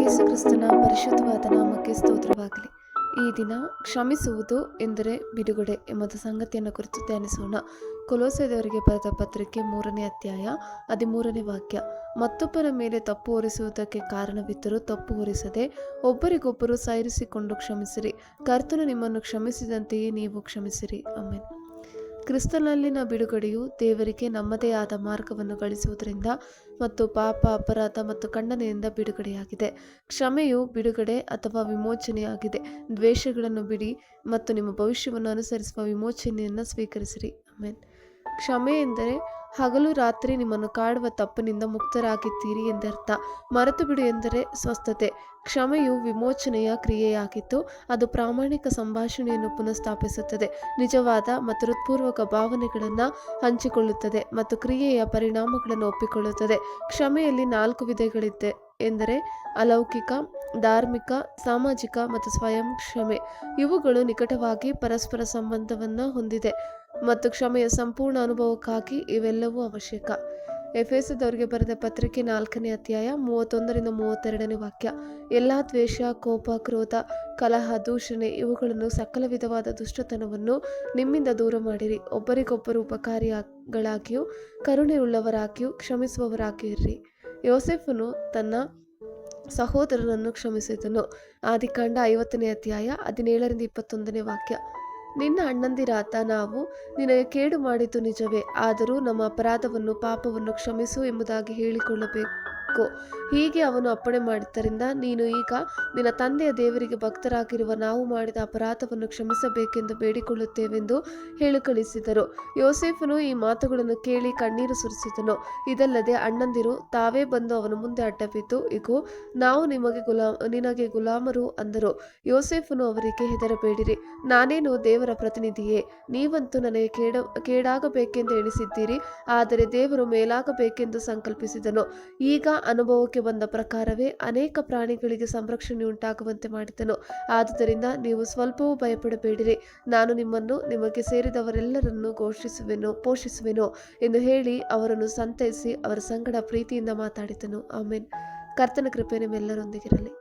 ಯೇಸು ಕ್ರಿಸ್ತನ ಪರಿಶುದ್ಧವಾದ ನಾಮಕ್ಕೆ ಸ್ತೋತ್ರವಾಗಲಿ. ಈ ದಿನ ಕ್ಷಮಿಸುವುದು ಎಂದರೆ ಬಿಡುಗಡೆ ಎಂಬ ಸಂಗತಿಯನ್ನು ಕುರಿತು ಧ್ಯಾನಿಸೋಣ. ಕೊಲೋಸೆಯವರಿಗೆ ಬರೆದ ಪತ್ರಿಕೆ 3ನೇ ಅಧ್ಯಾಯ 13ನೇ ವಾಕ್ಯ. ಮತ್ತೊಬ್ಬರ ಮೇಲೆ ತಪ್ಪು ಹೊರಿಸುವುದಕ್ಕೆ ಕಾರಣವಿದ್ದರೂ ತಪ್ಪು ಹೊರಿಸದೆ ಒಬ್ಬರಿಗೊಬ್ಬರು ಸಹಿಸಿಕೊಂಡು ಕ್ಷಮಿಸಿರಿ. ಕರ್ತನು ನಿಮ್ಮನ್ನು ಕ್ಷಮಿಸಿದಂತೆಯೇ ನೀವು ಕ್ಷಮಿಸಿರಿ. ಆಮೆನ್. ಕ್ರಿಸ್ತನಲ್ಲಿನ ಬಿಡುಗಡೆಯು ದೇವರಿಗೆ ನಮ್ಮದೇ ಆದ ಮಾರ್ಗವನ್ನು ಗಳಿಸುವುದರಿಂದ ಮತ್ತು ಪಾಪ, ಅಪರಾಧ ಮತ್ತು ಖಂಡನೆಯಿಂದ ಬಿಡುಗಡೆಯಾಗಿದೆ. ಕ್ಷಮೆಯು ಬಿಡುಗಡೆ ಅಥವಾ ವಿಮೋಚನೆಯಾಗಿದೆ. ದ್ವೇಷಗಳನ್ನು ಬಿಡಿ ಮತ್ತು ನಿಮ್ಮ ಭವಿಷ್ಯವನ್ನು ಅನುಸರಿಸುವ ವಿಮೋಚನೆಯನ್ನು ಸ್ವೀಕರಿಸಿರಿ. ಆಮೆನ್. ಕ್ಷಮೆ ಎಂದರೆ ಹಗಲು ರಾತ್ರಿ ನಿಮ್ಮನ್ನು ಕಾಡುವ ತಪ್ಪಿನಿಂದ ಮುಕ್ತರಾಗಿದ್ದೀರಿ ಎಂದರ್ಥ. ಮರೆತು ಬಿಡು ಎಂದರೆ ಸ್ವಸ್ಥತೆ. ಕ್ಷಮೆಯು ವಿಮೋಚನೆಯ ಕ್ರಿಯೆಯಾಗಿದ್ದು ಅದು ಪ್ರಾಮಾಣಿಕ ಸಂಭಾಷಣೆಯನ್ನು ಪುನಃಸ್ಥಾಪಿಸುತ್ತದೆ, ನಿಜವಾದ ಮತ್ತು ಹೃತ್ಪೂರ್ವಕ ಭಾವನೆಗಳನ್ನು ಹಂಚಿಕೊಳ್ಳುತ್ತದೆ ಮತ್ತು ಕ್ರಿಯೆಯ ಪರಿಣಾಮಗಳನ್ನು ಒಪ್ಪಿಕೊಳ್ಳುತ್ತದೆ. ಕ್ಷಮೆಯಲ್ಲಿ 4 ವಿಧಗಳಿದೆ ಎಂದರೆ ಅಲೌಕಿಕ, ಧಾರ್ಮಿಕ, ಸಾಮಾಜಿಕ ಮತ್ತು ಸ್ವಯಂ ಕ್ಷಮೆ. ಇವುಗಳು ನಿಕಟವಾಗಿ ಪರಸ್ಪರ ಸಂಬಂಧವನ್ನು ಹೊಂದಿದೆ ಮತ್ತು ಕ್ಷಮೆಯ ಸಂಪೂರ್ಣ ಅನುಭವಕ್ಕಾಗಿ ಇವೆಲ್ಲವೂ ಅವಶ್ಯಕ. ಎಫೆಸದವರಿಗೆ ಬರೆದ ಪತ್ರಿಕೆ 4ನೇ ಅಧ್ಯಾಯ 31ರಿಂದ 32ನೇ ವಾಕ್ಯ. ಎಲ್ಲ ದ್ವೇಷ, ಕೋಪ, ಕ್ರೋಧ, ಕಲಹ, ದೂಷಣೆ ಇವುಗಳನ್ನು ಸಕಲ ವಿಧವಾದ ದುಷ್ಟತನವನ್ನು ನಿಮ್ಮಿಂದ ದೂರ ಮಾಡಿರಿ. ಒಬ್ಬರಿಗೊಬ್ಬರು ಉಪಕಾರಿಗಳಾಗಿಯೂ ಕರುಣೆಯುಳ್ಳವರಾಗಿಯೂ ಕ್ಷಮಿಸುವವರಾಗಿಯೂ ಇರ್ರಿ. ಯೋಸೇಫನು ತನ್ನ ಸಹೋದರರನ್ನು ಕ್ಷಮಿಸಿದನು. ಆದಿಕಾಂಡ 50ನೇ ಅಧ್ಯಾಯ 17ರಿಂದ 21ನೇ ವಾಕ್ಯ. ನಿನ್ನ ಅಣ್ಣಂದಿರಾದ ನಾವು ನಿನಗೆ ಕೇಡು ಮಾಡಿದ್ದು ನಿಜವೇ, ಆದರೂ ನಮ್ಮ ಅಪರಾಧವನ್ನು ಪಾಪವನ್ನು ಕ್ಷಮಿಸು ಎಂಬುದಾಗಿ ಹೇಳಿಕೊಳ್ಳಬೇಕು. ಹೀಗೆ ಅವನು ಅಪ್ಪಣೆ ಮಾಡಿದ್ದರಿಂದ ನೀನು ಈಗ ನಿನ್ನ ತಂದೆಯ ದೇವರಿಗೆ ಭಕ್ತರಾಗಿರುವ ನಾವು ಮಾಡಿದ ಅಪರಾಧವನ್ನು ಕ್ಷಮಿಸಬೇಕೆಂದು ಬೇಡಿಕೊಳ್ಳುತ್ತೇವೆಂದು ಹೇಳಿ ಕಳಿಸಿದರು. ಯೋಸೇಫನು ಈ ಮಾತುಗಳನ್ನು ಕೇಳಿ ಕಣ್ಣೀರು ಸುರಿಸಿದನು. ಇದಲ್ಲದೆ ಅಣ್ಣಂದಿರು ತಾವೇ ಬಂದು ಅವನ ಮುಂದೆ ಅಡ್ಡಬಿದ್ದು, ಇಗೋ, ನಾವು ನಿನಗೆ ಗುಲಾಮರು ಅಂದರು. ಯೋಸೇಫನು ಅವರಿಗೆ, ಹೆದರಬೇಡಿರಿ, ನಾನೇನು ದೇವರ ಪ್ರತಿನಿಧಿಯೇ? ನೀವಂತೂ ನನಗೆ ಕೇಡಾಗಬೇಕೆಂದು ಎಣಿಸಿದ್ದೀರಿ, ಆದರೆ ದೇವರು ಮೇಲಾಗಬೇಕೆಂದು ಸಂಕಲ್ಪಿಸಿದನು. ಈಗ ಅನುಭವಕ್ಕೆ ಬಂದ ಪ್ರಕಾರವೇ ಅನೇಕ ಪ್ರಾಣಿಗಳಿಗೆ ಸಂರಕ್ಷಣೆ ಉಂಟಾಗುವಂತೆ ಮಾಡಿದನು. ಆದುದರಿಂದ ನೀವು ಸ್ವಲ್ಪವೂ ಭಯಪಡಬೇಡಿರಿ, ನಾನು ನಿಮ್ಮನ್ನು ನಿಮಗೆ ಸೇರಿದವರೆಲ್ಲರನ್ನು ಪೋಷಿಸುವೆನು ಎಂದು ಹೇಳಿ ಅವರನ್ನು ಸಂತೈಸಿ ಅವರ ಸಂಗಡ ಪ್ರೀತಿಯಿಂದ ಮಾತಾಡಿದನು. ಆಮೆನ್. ಕರ್ತನ ಕೃಪೆ ನಿಮ್ಮೆಲ್ಲರೊಂದಿಗಿರಲಿ.